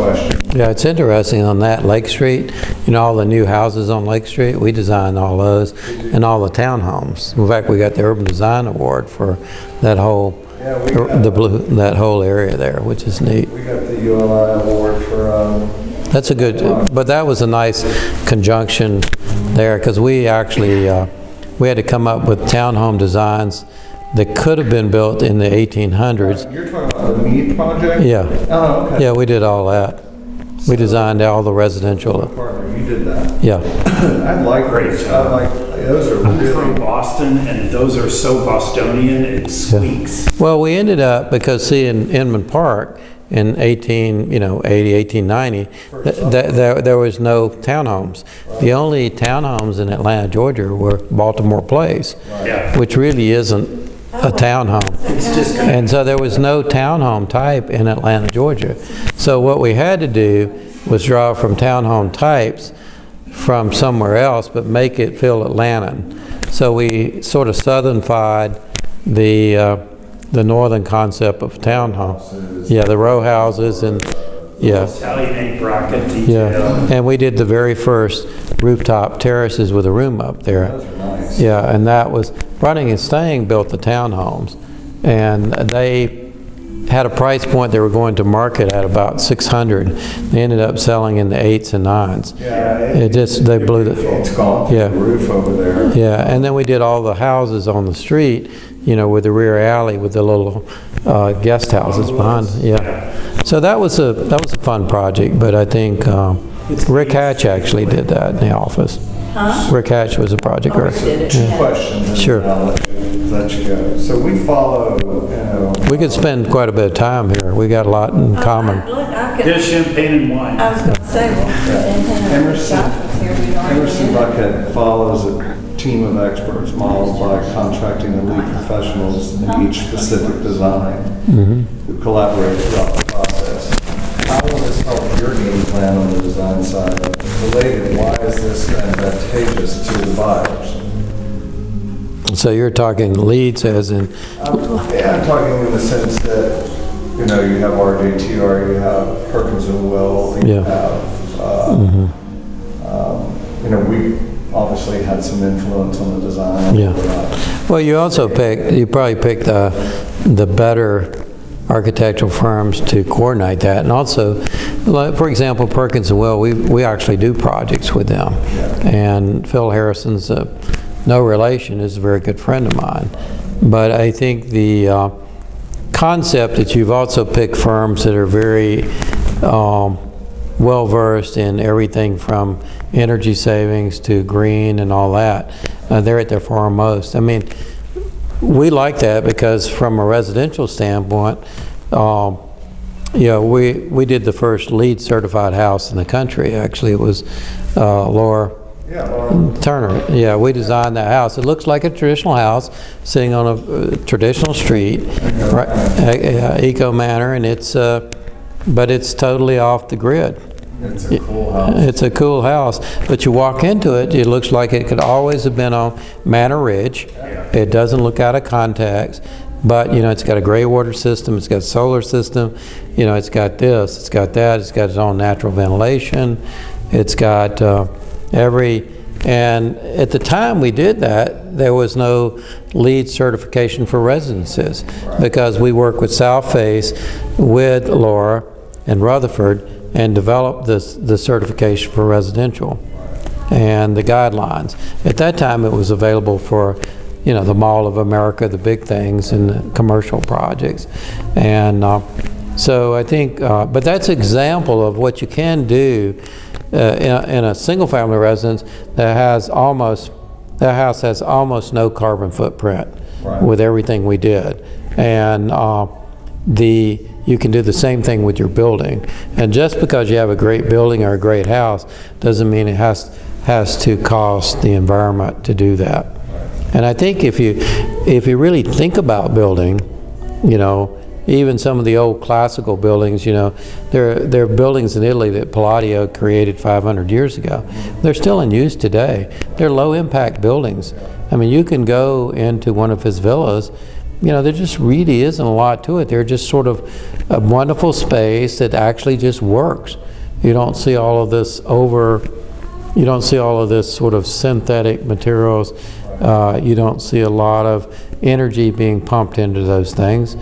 question. Yeah, it's interesting on that Lake Street, you know, all the new houses on Lake Street, we designed all those and all the townhomes. In fact, we got the Urban Design Award for that whole, Yeah, we got, that whole area there, which is neat. we got the ULI award for, That's a good, but that was a nice conjunction there, because we actually, we had to come up with townhome designs that could have been built in the 1800s. you're talking about the Mead project? Yeah, Oh, okay. yeah, we did all that. We designed all the residential, Partner, you did that. yeah. I like those. I like, those are I'm really, from Boston, and those are so Bostonian, it squeaks. Well, we ended up, because see, in Inman Park, in 80, 1890, there was no townhomes. The only townhomes in Atlanta, Georgia were Baltimore Place, Yeah. which really isn't a townhome. It's just, And so there was no townhome type in Atlanta, Georgia. So what we had to do was draw from townhome types from somewhere else, but make it feel Atlantan. So we sort of southernified the northern concept of townhome. Yeah, the row houses and, yeah. Italianate bracket detail. Yeah, and we did the very first rooftop terraces with a room up there. those are nice. Yeah, and that was, Running and Staying built the townhomes, and they had a price point they were going to market at about 600. They ended up selling in the 8s and 9s. Yeah. It just, they blew the, It's gone through Yeah. the roof over there. yeah, and then we did all the houses on the street, you know, with the rear alley with the little guest houses behind, yeah. So that was a fun project, but I think Rick Hatch actually did that in the office. Huh? Rick Hatch was a project director. did it, Two yeah. questions, and Sure. then I'll let you go. So we follow, We could spend quite a bit of time here. We got a lot in common. Look, I could, There's champagne and wine. I was gonna say, well, and Emerson- here, we already Emerson did. Buckhead follows a team of experts modeled by contracting elite professionals in each specific design who collaborate throughout the process. How will this help your game plan on the design side? Related, why is this advantageous to the buyers? So you're talking leads as in, Yeah, I'm talking in the sense that, you know, you have RJTR, you have Perkins and Will, you Yeah. have, you know, we obviously had some influence on the design. Yeah. well, you probably picked the better architectural firms to coordinate that. And also, like, for example, Perkins and Will, we actually do projects with them. And Phil Harrison's no relation, is a very good friend of mine. But I think the concept that you've also picked firms that are very well-versed in everything from energy savings to green and all that, they're at their foremost. I mean, we like that because from a residential standpoint, you know, we did the first LEED certified house in the country. Actually, it was Laura Yeah, Laura. Turner. Yeah, we designed that house. It looks like a traditional house sitting on a traditional street, right, Eco Manor, and it's, but it's totally off the grid. It's a cool house. It's a cool house, but you walk into it, it looks like it could always have been on Manor Ridge. It doesn't look out of context, but, you know, it's got a gray water system, it's got a solar system, you know, it's got this, it's got that, it's got its own natural ventilation, it's got and at the time we did that, there was no LEED certification for residences, because we work with South Face, with Laura and Rutherford, and developed the certification for residential and the guidelines. At that time, it was available for, you know, the Mall of America, the big things, and the commercial projects. And so I think, but that's an example of what you can do in a single-family residence that has almost, that house has almost no carbon footprint with everything we did. And you can do the same thing with your building. And just because you have a great building or a great house doesn't mean it has to cost the environment to do that. And I think if you really think about building, you know, even some of the old classical buildings, you know, there are buildings in Italy that Palladio created 500 years ago. They're still in use today. They're low impact buildings. I mean, you can go into one of his villas there just really isn't a lot to it. They're just sort of a wonderful space that actually just works. You don't see all of this sort of synthetic materials. You don't see a lot of energy being pumped into those things.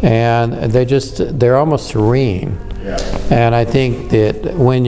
And they're almost serene. Yeah. And I think that when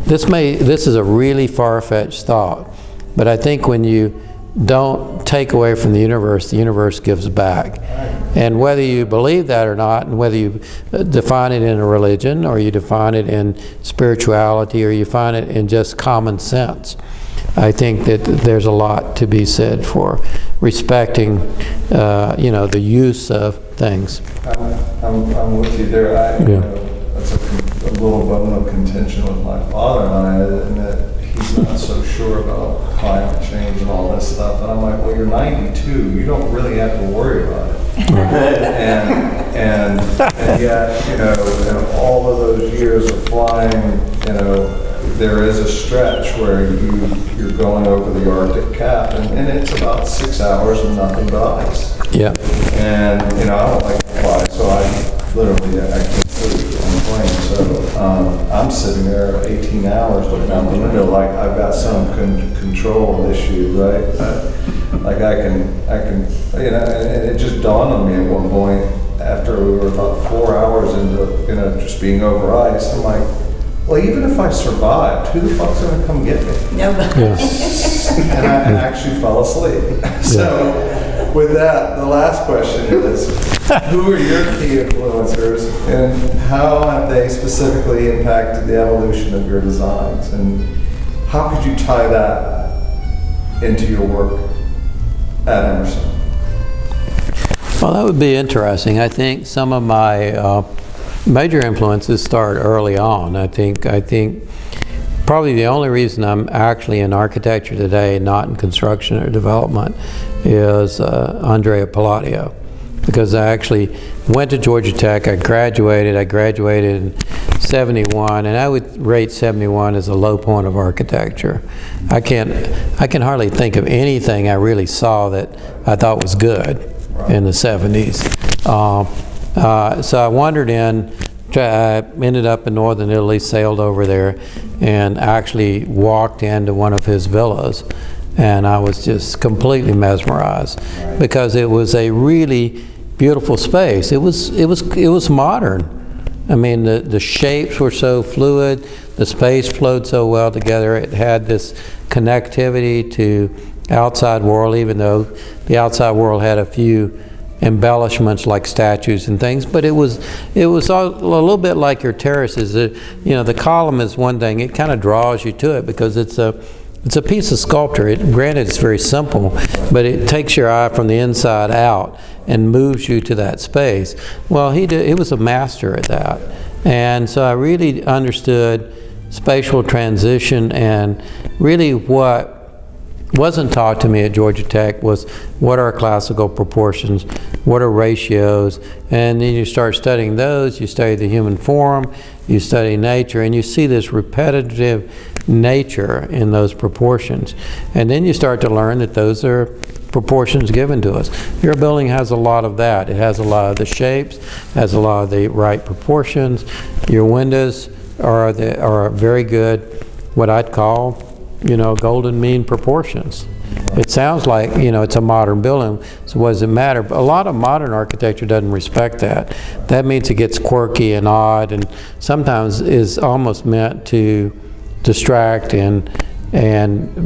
this is a really far-fetched thought, but I think when you don't take away from the universe gives back. And whether you believe that or not, and whether you define it in a religion, or you define it in spirituality, or you find it in just common sense, I think that there's a lot to be said for respecting, the use of things. I'm with you there. That's a little bone of contention with my father and I, in that he's not so sure about climate change and all this stuff. And I'm like, well, you're 92. You don't really have to worry about it. and yet, in all of those years of flying, there is a stretch where you're going over the Arctic cap, and it's about 6 hours and nothing but ice. Yeah. And, I don't like to fly, so I can't sleep on the plane. So I'm sitting there 18 hours looking out the window like I've got some control issue, right? Like I can, and it just dawned on me at one point after we were about 4 hours into, just being over ice. I'm like, well, even if I survived, who the fuck's gonna come get me? Nobody. And I actually fell asleep. So with that, the last question is, who are your key influencers and how have they specifically impacted the evolution of your designs? And how could you tie that into your work at Emerson? Well, that would be interesting. I think some of my major influences start early on. I think probably the only reason I'm actually in architecture today, not in construction or development, is Andrea Palladio. Because I actually went to Georgia Tech, I graduated in 71, and I would rate 71 as a low point of architecture. I can hardly think of anything I really saw that I thought was good in the 70s. So I wandered in, I ended up in northern Italy, sailed over there, and actually walked into one of his villas. And I was just completely mesmerized because it was a really beautiful space. It was modern. I mean, the shapes were so fluid, the space flowed so well together. It had this connectivity to outside world, even though the outside world had a few embellishments like statues and things, but it was a little bit like your terraces. The column is one thing; it kind of draws you to it because it's a piece of sculpture. Granted, it's very simple, but it takes your eye from the inside out and moves you to that space. Well, he was a master at that, and so I really understood spatial transition, and really what wasn't taught to me at Georgia Tech was what are classical proportions, what are ratios, and then you start studying those, you study the human form, you study nature, and you see this repetitive nature in those proportions. And then you start to learn that those are proportions given to us. Your building has a lot of that. It has a lot of the shapes, has a lot of the right proportions. Your windows are very good, what I'd call golden mean proportions. It sounds like, it's a modern building, so what does it matter? But a lot of modern architecture doesn't respect that. That means it gets quirky and odd, and sometimes is almost meant to distract and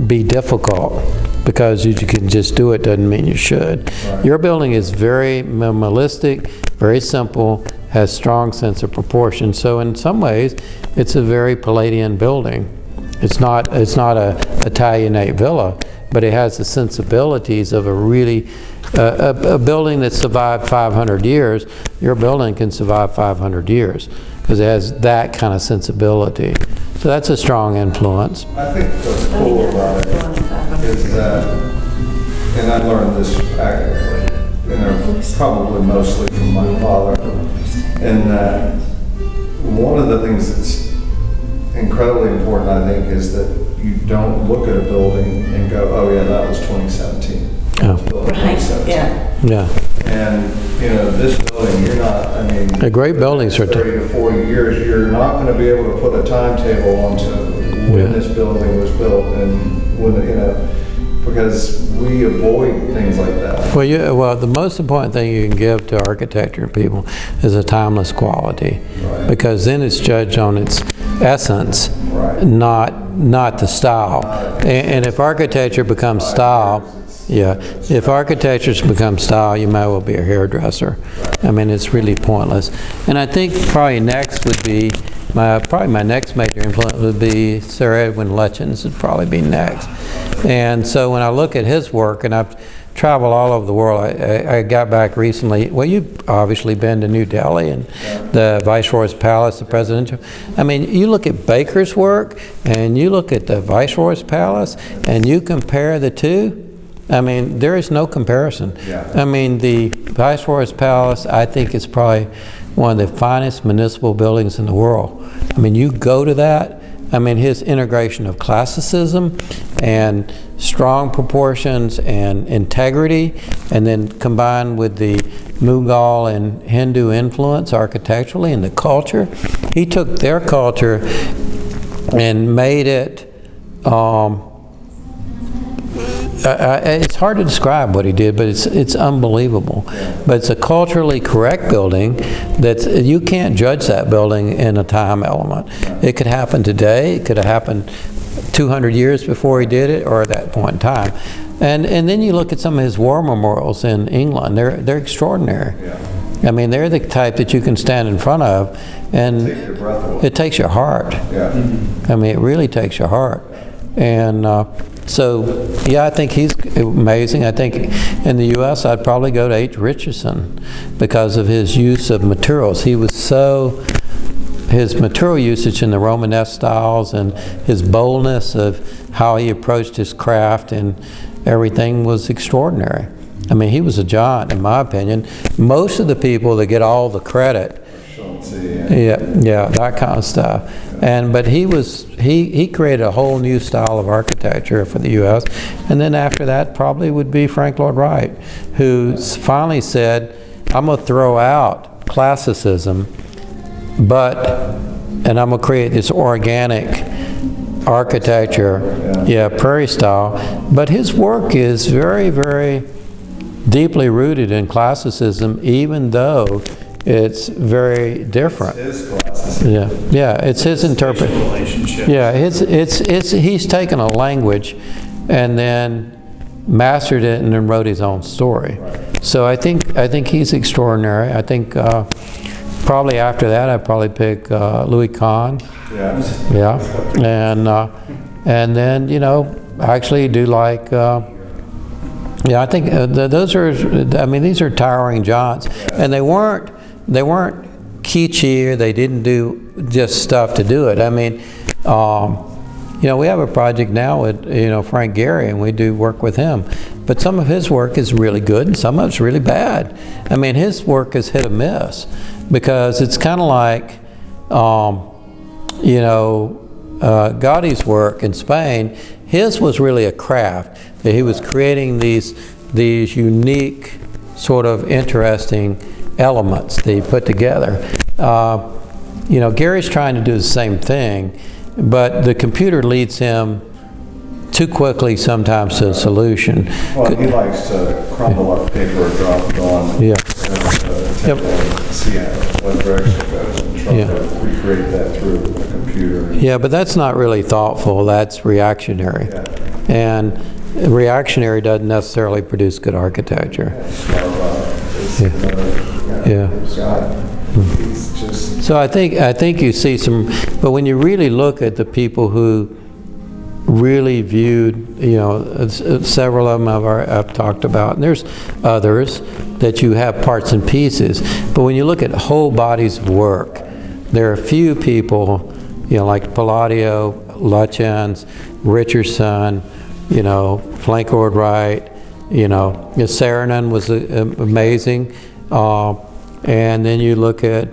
be difficult. Because you can just do it doesn't mean you should. Right. Your building is very minimalistic, very simple, has strong sense of proportion. So in some ways, it's a very Palladian building. It's not a Italianate villa, but it has the sensibilities of a really a building that survived 500 years. Your building can survive 500 years because it has that kind of sensibility. So that's a strong influence. I think what's cool about it is that, and I learned this probably mostly from my father, and that one of the things that's incredibly important, I think, is that you don't look at a building and go, oh yeah, that was 2017. Yeah. That was built in 2017. Yeah. Yeah. And, you know, this building, you're not, I mean. The great buildings are. 30 to 40 years, you're not going to be able to put a timetable onto when this building was built and when, you know, because we avoid things like that. Well, the most important thing you can give to architecture people is a timeless quality, Right. because then it's judged on its essence, Right. not the style. And if architecture becomes style, yeah, if architecture's become style, you might well be a hairdresser. I mean, it's really pointless. And I think probably next would be my next major influence would be Sir Edwin Lutyens would probably be next. And so when I look at his work, and I've traveled all over the world, I got back recently. Well, you've obviously been to New Delhi and the Viceroy's Palace, the presidential. I mean, you look at Baker's work and you look at the Viceroy's Palace and you compare the two. I mean, there is no comparison. Yeah. I mean, the Viceroy's Palace, I think, is probably one of the finest municipal buildings in the world. I mean, you go to that, I mean, his integration of classicism and strong proportions and integrity, and then combined with the Mughal and Hindu influence architecturally and the culture. He took their culture and made it, it's hard to describe what he did, but it's unbelievable. But it's a culturally correct building that you can't judge that building in a time element. It could happen today, it could have happened 200 years before he did it, or at that point in time. And then you look at some of his war memorials in England, they're extraordinary. Yeah. I mean, they're the type that you can stand in front of and Take your breath away. it takes your heart. Yeah. I mean, it really takes your heart. And so, yeah, I think he's amazing. I think in the U.S., I'd probably go to H. Richardson because of his use of materials. He was his material usage in the Romanesque styles and his boldness of how he approached his craft and everything was extraordinary. I mean, he was a giant, in my opinion. Most of the people that get all the credit, yeah, that kind of stuff. But he created a whole new style of architecture for the U.S. And then after that probably would be Frank Lloyd Wright, who finally said, I'm going to throw out classicism, and I'm going to create this organic architecture, prairie style. But his work is very, very deeply rooted in classicism, even though it's very different. His classicism. Yeah, it's his interpretation. Relationship. Yeah, he's taken a language and then mastered it and then wrote his own story. Right. So I think he's extraordinary. I think probably after that I'd probably pick Louis Kahn. Yeah. Yeah, and then I actually do like. I think those are. I mean, these are towering giants, and they weren't kitschy, or they didn't do just stuff to do it. I mean, we have a project now with Frank Gehry, and we do work with him. But some of his work is really good, and some of it's really bad. I mean, his work is hit or miss because it's kind of like, Gaudi's work in Spain. His was really a craft. That he was creating these unique, sort of interesting elements that he put together. Gary's trying to do the same thing, but the computer leads him too quickly sometimes to a solution. Well, he likes to crumble up paper or drop it on. Yeah. See what direction it goes and try to recreate that through a computer. Yeah, but that's not really thoughtful. That's reactionary. Yeah. And reactionary doesn't necessarily produce good architecture. He's just. So I think you see some, but when you really look at the people who really viewed, several of them I've talked about, and there's others that you have parts and pieces, but when you look at whole bodies of work, there are a few people, like Palladio, Lutyens, Richardson, Frank Lloyd Wright, Saarinen was amazing, and then you look at,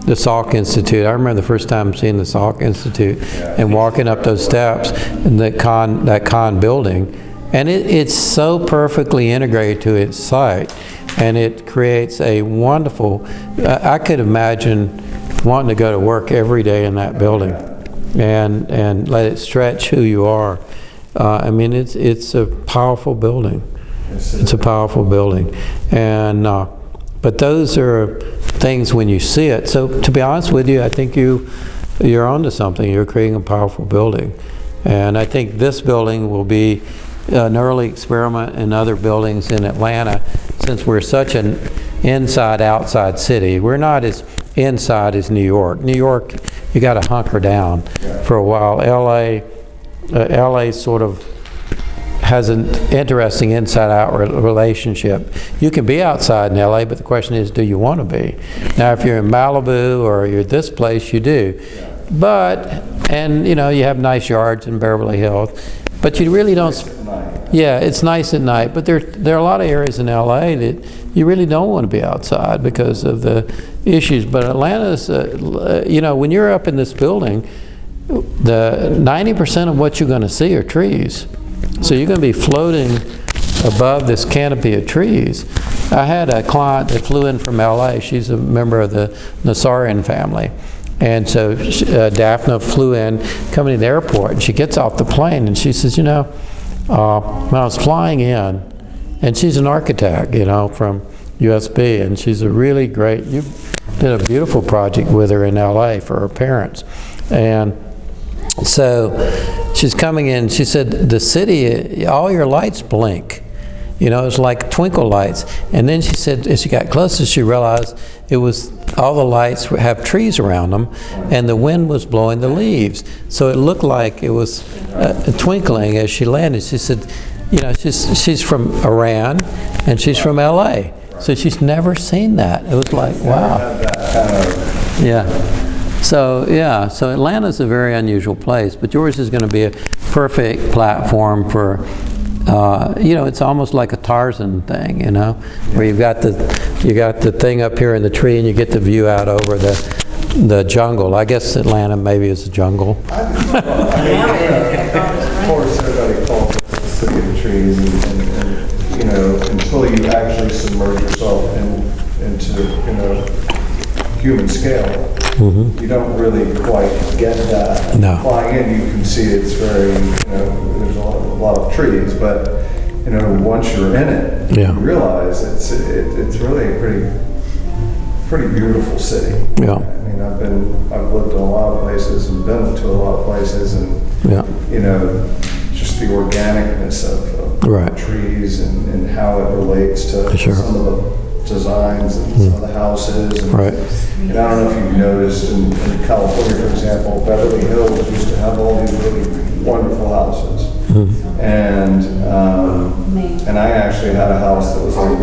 the Salk Institute. I remember the first time seeing the Salk Institute and walking up those steps in that Kahn building, And it's so perfectly integrated to its site, and it creates a wonderful, I could imagine wanting to go to work every day in that building and let it stretch who you are. I mean, it's a powerful building. It's a powerful building. And, but those are things when you see it. So to be honest with you, I think you're onto something. You're creating a powerful building. And I think this building will be an early experiment in other buildings in Atlanta, since we're such an inside-outside city. We're not as inside as New York. New York, you got to hunker down for a while. LA sort of has an interesting inside-out relationship. You can be outside in LA, but the question is, do you want to be? Now, if you're in Malibu or you're this place, you do. But, and you know, you have nice yards in Beverly Hills, but you really don't. Yeah, it's nice at night, but there are a lot of areas in LA that you really don't want to be outside because of the issues. But Atlanta's, you know, when you're up in this building, the 90% of what you're going to see are trees. So you're going to be floating above this canopy of trees. I had a client that flew in from LA. She's a member of the Nassarian family. And so Daphne flew in, coming to the airport, and she gets off the plane, and she says, you know, when I was flying in, and she's an architect, you know, from USB, and she's a really great, you did a beautiful project with her in LA for her parents. And so she's coming in, she said, the city, all your lights blink. You know, it's like twinkle lights. And then she said, as she got closer, she realized it was, all the lights have trees around them, and the wind was blowing the leaves. So it looked like it was twinkling as she landed. She said, you know, she's from Iran, and she's from LA. So she's never seen that. It was like, wow. Yeah. So, yeah, so Atlanta's a very unusual place, but yours is going to be a perfect platform for, you know, it's almost like a Tarzan thing, you know, where you got the thing up here in the tree and you get the view out over the jungle. I guess Atlanta maybe is a jungle. Of course, everybody calls it the city of the trees, and you know, until you actually submerge yourself into, you know, human scale, you don't really quite get that. No. Flying in, you can see it's very, you know, there's a lot of trees, but you know, once you're in it, Yeah. you realize it's really a pretty beautiful city. Yeah. I mean, I've lived in a lot of places and been to a lot of places, and Yeah. you know, just the organicness of Right. trees and how it relates to Sure. some of the designs and some of the houses. And, Right. and I don't know if you've noticed in California, for example, Beverly Hills used to have all these really wonderful houses. And I actually had a house that was like